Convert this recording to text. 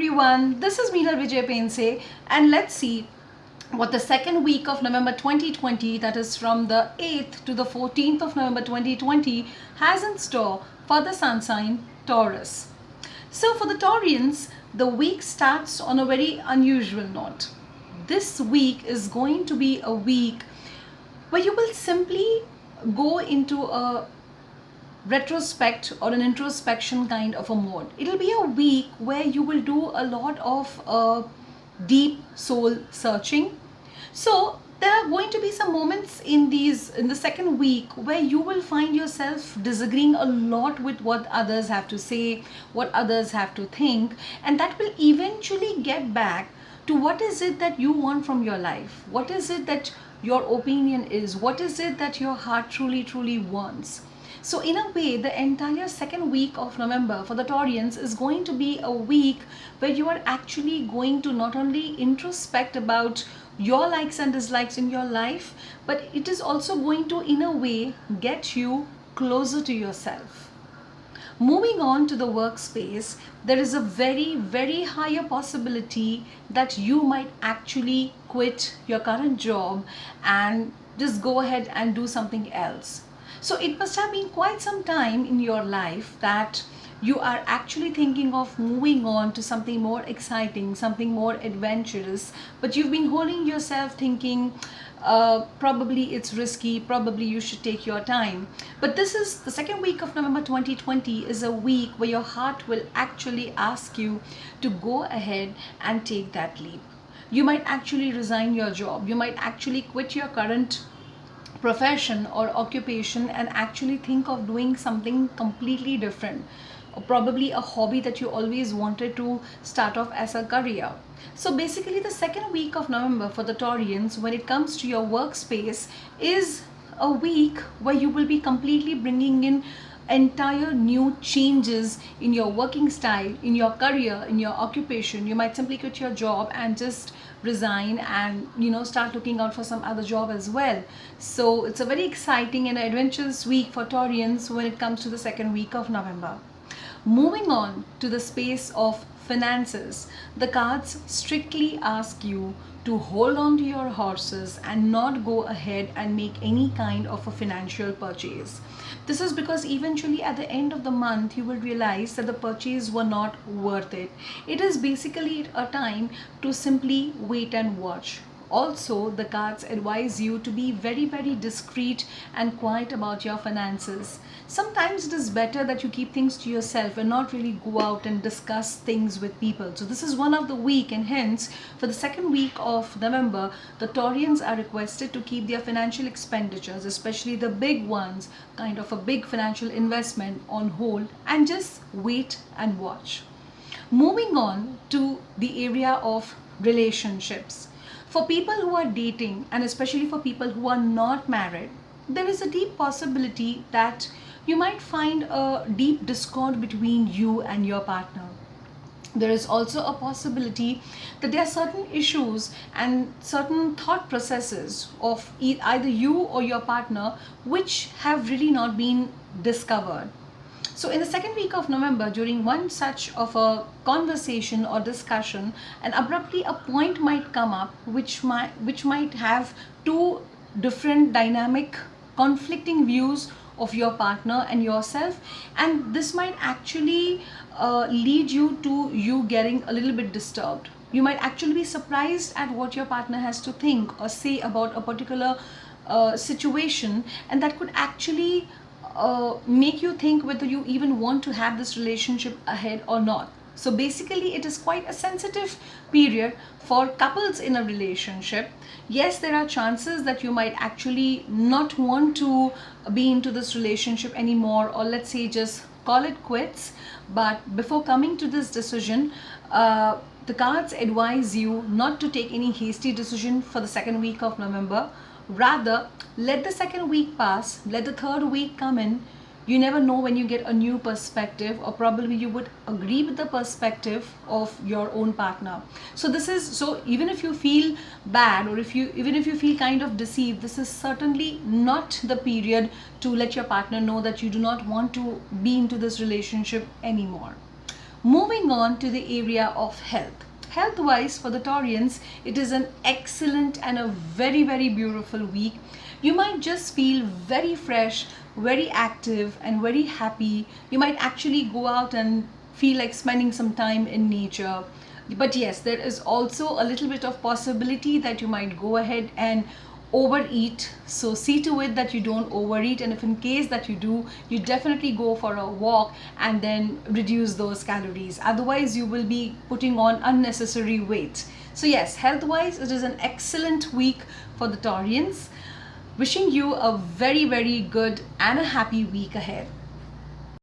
everyone, this is Meena Vijay Pense, and let's see what the second week of November 2020, that is from the 8th to the 14th of November 2020, has in store for the sun sign Taurus. So, for the Taurians, the week starts on a very unusual note. This week is going to be a week where you will simply go into a retrospect or an introspection kind of a mode. It'll be a week where you will do a lot of deep soul searching. So there are going to be some moments in the second week where you will find yourself disagreeing a lot with what others have to say, what others have to think, and that will eventually get back to what is it that you want from your life, what is it that your opinion is, what is it that your heart truly wants. So in a way, the entire second week of November for the Taurians is going to be a week where you are actually going to not only introspect about your likes and dislikes in your life, but it is also going to, in a way, get you closer to yourself. Moving on to the workspace, there is a very higher possibility that you might actually quit your current job and just go ahead and do something else. So it must have been quite some time in your life that you are actually thinking of moving on to something more exciting, something more adventurous, but you've been holding yourself thinking, probably it's risky, probably you should take your time. But this is the second week of November 2020 is a week where your heart will actually ask you to go ahead and take that leap. You might actually resign your job, you might actually quit your current profession or occupation and actually think of doing something completely different, or probably a hobby that you always wanted to start off as a career. So basically the second week of November for the Taurians, when it comes to your workspace, is a week where you will be completely bringing in entire new changes in your working style, in your career, in your occupation. You might simply quit your job and just resign and start looking out for some other job as well. So it's a very exciting and adventurous week for Taurians when it comes to the second week of November. Moving on to the space of finances, the cards strictly ask you to hold on to your horses and not go ahead and make any kind of a financial purchase. This is because eventually at the end of the month you will realize that the purchase were not worth it. It is basically a time to simply wait and watch. Also, the cards advise you to be very discreet and quiet about your finances. Sometimes it is better that you keep things to yourself and not really go out and discuss things with people. So this is one of the week, and hence for the second week of November, the Taurians are requested to keep their financial expenditures, especially the big ones, kind of a big financial investment, on hold and just wait and watch. Moving on to the area of relationships. For people who are dating, and especially for people who are not married, there is a deep possibility that you might find a deep discord between you and your partner. There is also a possibility that there are certain issues and certain thought processes of either you or your partner which have really not been discovered. So in the second week of November, during one such of a conversation or discussion, and abruptly a point might come up which might have two different dynamic conflicting views of your partner and yourself, and this might actually lead you to you getting a little bit disturbed. You might actually be surprised at what your partner has to think or say about a particular situation, and that could actually make you think whether you even want to have this relationship ahead or not. So basically it is quite a sensitive period for couples in a relationship. Yes, there are chances that you might actually not want to be into this relationship anymore, or let's say just call it quits. But before coming to this decision, the cards advise you not to take any hasty decision for the second week of November. Rather, let the second week pass, let the third week come in. You never know when you get a new perspective, or probably you would agree with the perspective of your own partner. So even if you feel bad, or even if you feel kind of deceived, this is certainly not the period to let your partner know that you do not want to be into this relationship anymore. Moving on to the area of health. Health wise, for the Taurians, it is an excellent and a very, very beautiful week. You might just feel very fresh, very active, and very happy. You might actually go out and feel like spending some time in nature. But yes, there is also a little bit of possibility that you might go ahead and overeat. So see to it that you don't overeat, and if in case that you do, you definitely go for a walk and then reduce those calories. Otherwise you will be putting on unnecessary weight. So yes, health wise it is an excellent week for the Taurians. Wishing you a very, very good and a happy week ahead.